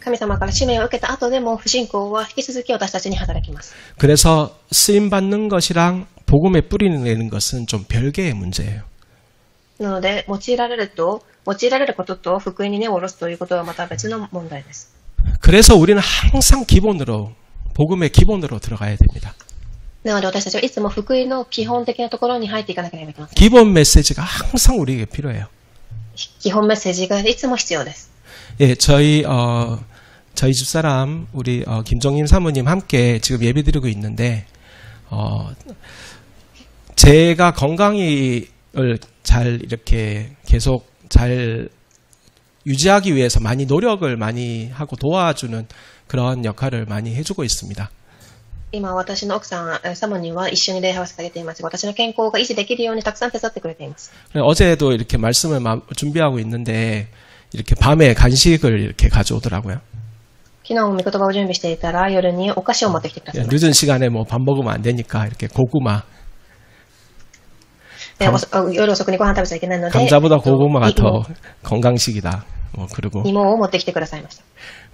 神様から使命を受けた後でも不信仰は引き続き私たちに働きます。 그래서 쓰임 받는 것이랑 복음에 뿌리내는 것은 좀 별개의 문제예요. なので用いられることと福音に根を下ろすということはまた別の問題です。 그래서 우리는 항상 기본으로 복음의 기본으로 들어가야 됩니다. なので私たちはいつも福音の基本的なところに入っていかなければいけません。 기본 메시지가 항상 우리에게 필요해요. 基本メッセージがいつも必要です。 예, 저희 집사람 우리 김종임 사모님 함께 지금 예배드리고 있는데 제가 건강을 잘 이렇게 계속 잘 유지하기 위해서 많이 노력을 많이 하고 도와주는 그런 역할을 많이 해주고 있습니다. 今私の奥さんサモには一緒に礼拝を捧げていますが、私の健康が維持できるようにたくさん手伝ってくれています。 어제도 이렇게 말씀을 준비하고 있는데 이렇게 밤에 간식을 이렇게 가져오더라고요. 昨日も御言葉を準備していたら夜にお菓子を持ってきてくださいました。 늦은 시간에 뭐 밥 먹으면 안 되니까 이렇게 고구마. 夜遅くにご飯食べちゃいけないので 감자보다 고구마가 더 건강식이다. 뭐 그리고 芋を持ってきてくださいました。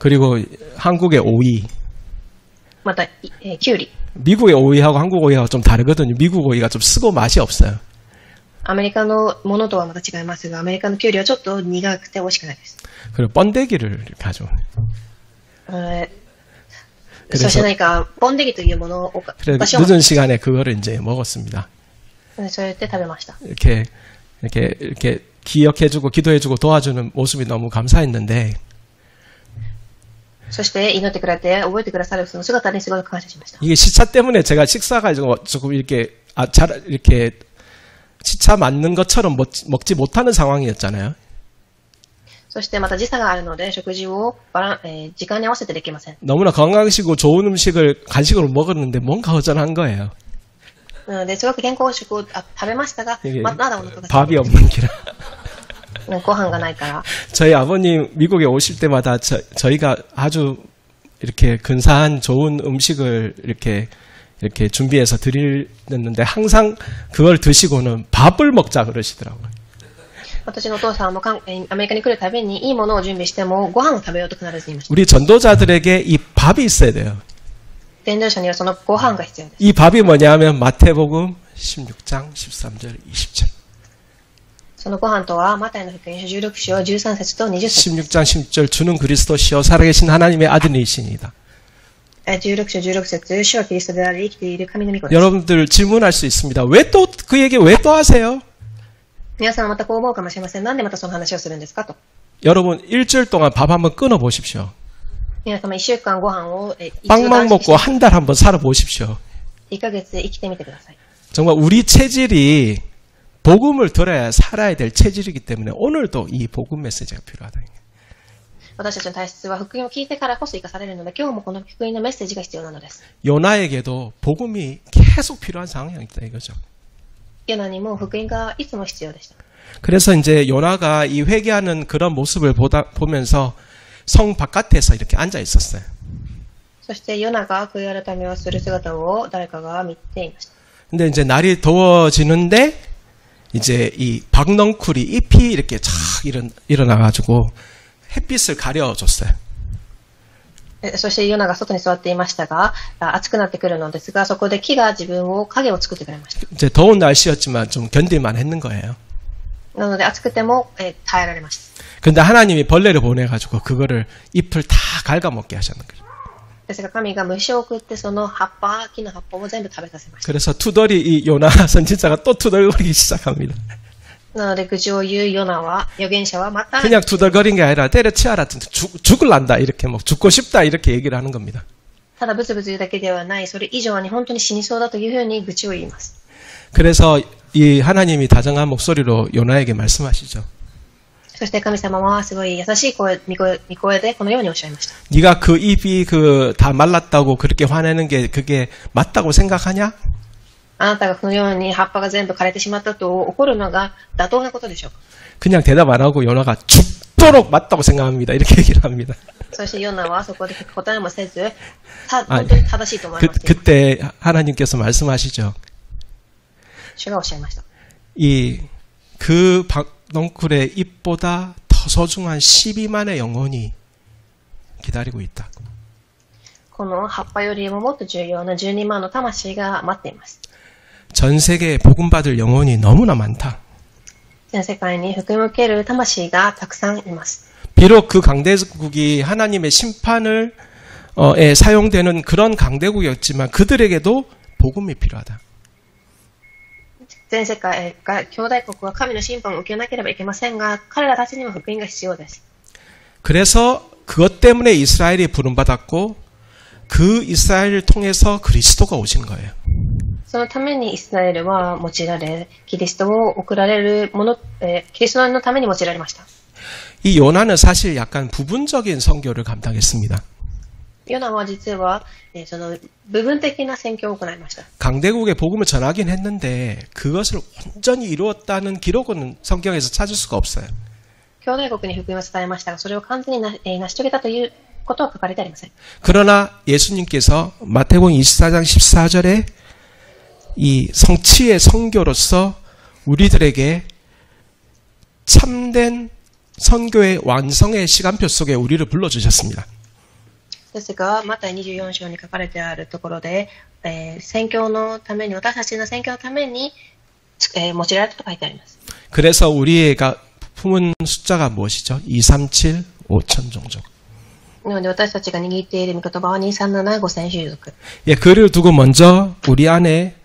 그리고 한국의 오이. またきゅうり。 미국의 오이하고 한국 오이하고 좀 다르거든요. 미국 오이가 좀 쓰고 맛이 없어요. アメリカのものとはまた違いますが、アメリカのきゅうりはちょっと苦くて美味しくないです。 그리고 번데기를 이렇게 가져오네. そして何かポンデギというものをお菓子を 늦은 시간에 그거를 이제 먹었습니다. そうやって食べました。 이렇게 기억해주고 기도해주고 도와주는 모습이 너무 감사했는데 そして祈ってくれて覚えてくださるその姿にすごく感謝しました。 이게 시차 때문에 제가 식사가 조금 이렇게 이렇게 시차 맞는 것처럼 먹지 못하는 상황이었잖아요. そしてまた時差があるので食事を時間に合わせてできません。 너무나 건강식이고 좋은 음식을 간식으로 먹었는데 뭔가 허전한 거예요. なのですごく健康食を食べましたが、まだお腹が 밥이 없는 기라. ご飯がないから。 저희 아버님 미국에 오실 때마다 저희가 아주 이렇게 근사한 좋은 음식을 이렇게 준비해서 드리는데 항상 그걸 드시고는 밥을 먹자 그러시더라고요. 私のお父さんもアメリカに来るたびにいいものを準備してもご飯を食べようと必ず言いました。 우리 전도자들에게 이 밥이 있어야 돼요. 伝道者にはそのご飯が必要です。 이 밥이 뭐냐면 마태복음 16장 13절 20절. そのご飯とはマタイの福音書16章13節と20節。 16장 10절 주는 그리스도시요 살아계신 하나님의 아들이시니이다. 16章16節主はキリストであり生きている神の御子です。 여러분들 질문할 수 있습니다. 왜 또 그 얘기 왜 또 하세요? 皆さんはまたこう思うかもしれません。なんでまたその話をするんですかと。 여러분 일주일 동안 밥 한번 끊어 보십시오. 皆様1週間ご飯を빵만 먹고 한 달 한번 살아 보십시오. 1ヶ月生きてみてください。 정말 우리 체질이 복음을 들어야 살아야 될 체질이기 때문에 오늘도 이 복음 메시지가 필요하다. 私たちの体質は福音を聞いてからこそ生かされるので、今日もこの福音のメッセージが必要なのです。 요나에게도 복음이 계속 필요한 상황이다 이거죠. ヨナにも福音がいつも必要でした。 그래서 이제 요나가 이 회개하는 그런 모습을 보면서 성 바깥에서 이렇게 앉아 있었어요. そしてヨナが悔い改めをする姿を誰かが見ていました。 근데 이제 날이 더워지는데 이제 이 박넝쿨이 잎이 이렇게 쫙 일어나가지고 햇빛을 가려줬어요. そしてヨナが外に座っていましたが、暑くなってくるのですが、そこで木が自分を影を作ってくれました。 이제 더운 날씨였지만 좀 견딜만 했는 거예요. なので暑くても耐えられました。 근데 하나님이 벌레를 보내가지고 그거를 잎을 다 갉아먹게 하셨는 거예요. ですが神が虫を送ってその木の葉っぱを全部食べさせました。 그래서 투덜이 이 요나 선지자가 또 투덜거리기 시작합니다. なので愚痴を言うヨナは預言者はまた 그냥 투덜거린 게 아니라 때려치워라 죽을란다 이렇게 뭐 죽고 싶다 이렇게 얘기를 하는 겁니다. ただブツブツ言うだけではない、それ以上に本当に死にそうだというふうに愚痴を言います。 그래서 이 하나님이 다정한 목소리로 요나에게 말씀하시죠. そして神様はすごい優しい声、御声でこのようにおっしゃいました。 네가 그 잎이 다 말랐다고 그렇게 화내는 게 그게 맞다고 생각하냐? あなたがこのように葉っぱが全部枯れてしまったと怒るのが妥当なことでしょうか。 그냥 대답 안 하고 요나가 죽도록 맞다고 생각합니다. 이렇게 얘기를 합니다. そしてヨナはそこで答えもせず、本当に正しいと思います。 그때 하나님께서 말씀하시죠. 主がおっしゃいました。 그 넝쿨의 잎보다 더 소중한 12만의 영혼이 기다리고 있다. この葉っぱよりももっと重要な12万の魂が待っています。 전 세계에 복음받을 영혼이 너무나 많다. 全世界に福音を受ける魂がたくさんいます。 비록 그 강대국이 하나님의 심판을 에 사용되는 그런 강대국이었지만 그들에게도 복음이 필요하다. 全世界が兄弟国は神の審判を受けなければいけませんが、彼らたちにも福音が必要です。 그래서 그것 때문에 이스라엘이 부름받았고 그 이스라엘을 통해서 그리스도가 오신 거예요. そのためにイスラエルは用いられ、キリストを送られるもの、キリストのために用いられました。 이 요나는 사실 약간 부분적인 선교를 감당했습니다. ヨナは実は、その部分的な宣教を行いました。 강대국에 복음을 전하긴 했는데 그것을 온전히 이루었다는 기록은 성경에서 찾을 수가 없어요. 兄弟国に福音を伝えましたが、それを完全に成し遂げたということは書かれてありません。 그러나 예수님께서 마태복음 24장 14절에 이 성취의 선교로서 우리들에게 참된 선교의 완성의 시간표 속에 우리를 불러주셨습니다. ですが、マタイ24章に書かれてあるところで、宣教のために、私たちの宣教のために、用いられたと書いてあります。 그래서 우리가 품은 숫자가 무엇이죠? 237, 5천 종족. なので私たちが握っている御言葉は237、5000種族。 예, 그를 두고 먼저 우리 안에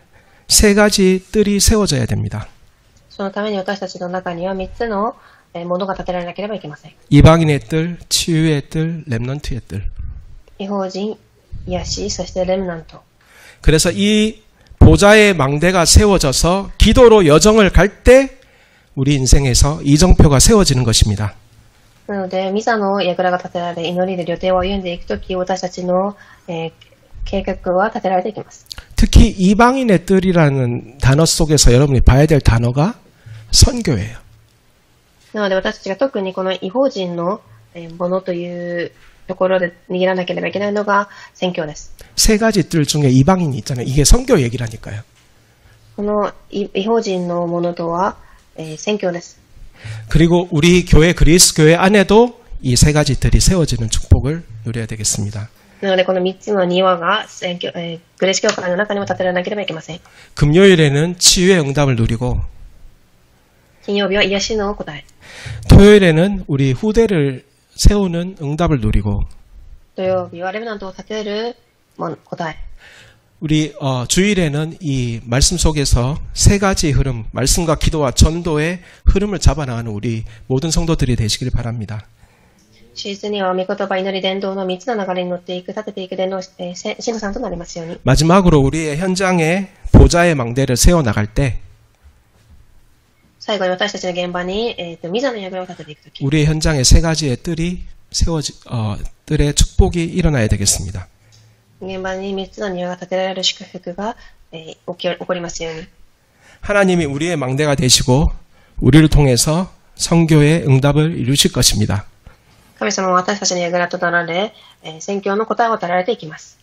세 가지 뜰이 세워져야 됩니다. そのために私たちの中には3つのものが立てられなければいけません。 이방인의 뜰, 치유의 뜰, 렘넌트의 뜰. 異邦人、癒し、そしてレムナント。 그래서 이 보좌의 망대가 세워져서 기도로 여정을 갈 때 우리 인생에서 이정표가 세워지는 것입니다. なので、ミサの櫓が立てられ、祈りで旅程を歩んでいくとき、私たちの、計画は立てられていきます。 특히 이방인의 뜰이라는 단어 속에서 여러분이 봐야 될 단어가 선교예요. なので、私たちが特にこの異邦人のものというところで握らなければいけないのが宣教です。 세 가지 뜰 중에 이방인이 있잖아요. 이게 선교 얘기라니까요. この異邦人のものとは、宣教です。 그리고 우리 교회 그리스 교회 안에도 이 세 가지 뜰이 세워지는 축복을 누려야 되겠습니다. なので、この3つの庭がグレシ教会の中にも建てられなければいけません。 금요일에는 치유의 응답을 누리고 金曜日は癒しの答え。 토요일에는 우리 후대를 세우는 응답을 누리고 土曜日はレムナントを立てる答え。 우리 주일에는 이 말씀 속에서 세 가지 흐름, 말씀과 기도와 전도의 흐름을 잡아나가는 우리 모든 성도들이 되시길 바랍니다. 手術には御言葉、祈り、伝道の3つの流れに乗っていく、立てていく伝道、信徒さんとなりますように。 마지막으로 우리의 현장에 보좌의 망대를 세워나갈 때 最後に私たちの現場に、ミザの櫓を立てていくとき、 우리의 현장에 세 가지의 뜰이 뜰의 축복이 일어나야 되겠습니다. 現場に3つの庭が建てられる祝福が、起こりますように。 하나님이 우리의 망대가 되시고 우리를 통해서 선교의 응답을 이루실 것입니다. 神様は私たちの櫓となられ、宣教の答えを与えられていきます。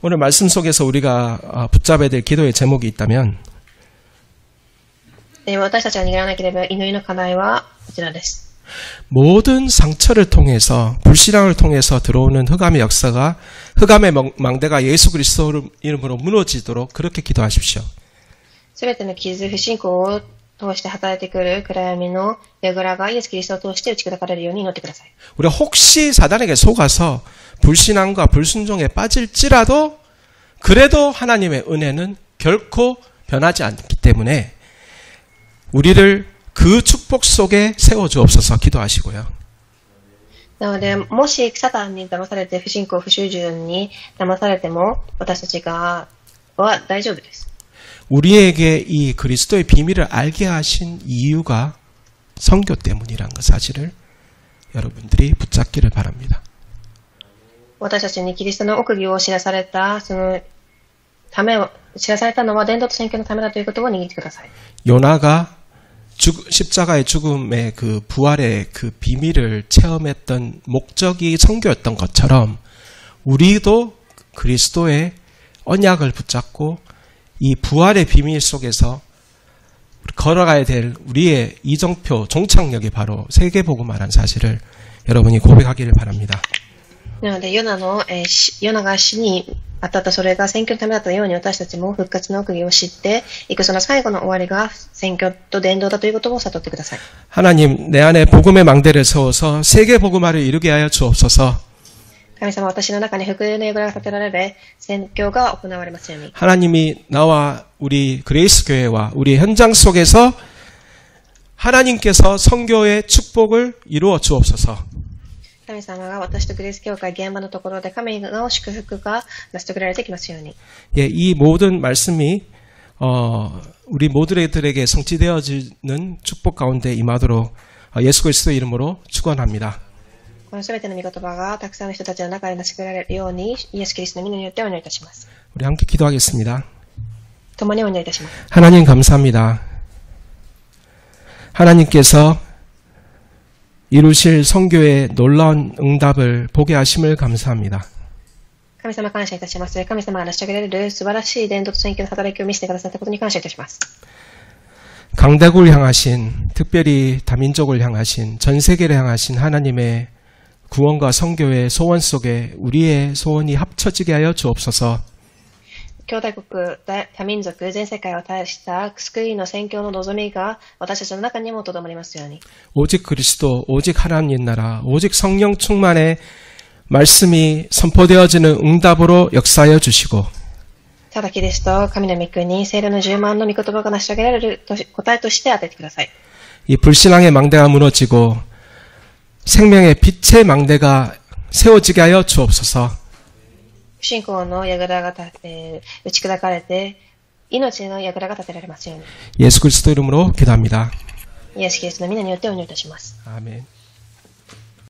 오늘 말씀 속에서 우리가 붙잡아야 될 기도의 제목이 있다면 私たちが握らなければ祈りの課題はこちらです。 모든 상처를 통해서 불신앙을 통해서 들어오는 흑암의 역사가 흑암의 망대가 예수 그리스도 이름으로 무너지도록 그렇게 기도하십시오. すべての傷、不信仰を通して働いてくる暗闇の櫓がイエス・キリストを通して打ち砕かれるように祈ってください。 우리가 혹시 사단에게 속아서 불신앙과 불순종에 빠질지라도 그래도 하나님의 은혜는 결코 변하지 않기 때문에 우리를 그 축복 속에 세워주옵소서 기도하시고요. なので、もしサタンに騙されて不信仰、不従順に騙されても私たちは大丈夫です。 우리에게 이 그리스도의 비밀을 알게 하신 이유가 선교 때문이라는 그 사실을 여러분들이 붙잡기를 바랍니다. 私たちにキリストの奥義を知らされたそのためを、知らされたのは伝道と宣教のためだということを握ってください。 요나가 십자가의 죽음의 그 부활의 그 비밀을 체험했던 목적이 선교였던 것처럼 우리도 그리스도의 언약을 붙잡고 이 부활의 비밀 속에서 걸어가야 될 우리의 이정표, 종착역이 바로 세계복음화라는 사실을 여러분이 고백하기를 바랍니다. なので、ヨナが死に当たったそれが宣教のためだったように私たちも復活の奥義を知っていくその最後の終わりが宣教と伝道だということを悟ってください。 하나님, 내 안에 복음의 망대를 세워서 세계복음화를 이루게 하여 주옵소서. 神様、私の中に福音の櫓が立てられ、宣教が行われますように。 하나님이 나와 우리 그레이스 교회와 우리 현장 속에서 하나님께서 선교의 축복을 이루어 주옵소서. 神様が私とグレース教会現場のところで神の祝福が成し遂げられてきますように。 예, 이 모든 말씀이 우리 모두들에게 성취되어지는 축복 가운데 임하도록 예수 그리스도의 이름으로 축원합니다. このすべての御言葉がたくさんの人たちの中で成し遂げられるようにイエス・キリストの皆によってお祈りいたします。 우리 함께 기도하겠습니다. 共にお祈りいたします。 하나님 감사합니다. 하나님께서 이루실 선교의 놀라운 응답을 보게 하심을 감사합니다. 神様感謝いたします。神様が成し遂げられる素晴らしい伝道と宣教の働きを見せてくださったことに感謝いたします。 강대국을 향하신, 특별히 다민족을 향하신, 전 세계를 향하신 하나님의 구원과 선교의 소원 속에 우리의 소원이 합쳐지게 하여 주옵소서. 兄弟国、多民族、全世界を対した救いの宣教の望みが私たちの中にもとどまりますように。 오직 그리스도, 오직 하나님 나라, 오직 성령 충만의 말씀이 선포되어지는 응답으로 역사하여 주시고 ただキリスト、神の御国、聖霊の10万の御言葉が成し遂げられる答えとして与えてください。 이 불신앙의 망대가 무너지고 생명의 빛의 망대가 세워지게 하여 주옵소서. 不信仰の櫓が打ち砕かれて、命の櫓が立てられますように。 예수 그리스도 이름으로 기도합니다. イエス・キリストの皆によってお祈りいたします。 아멘.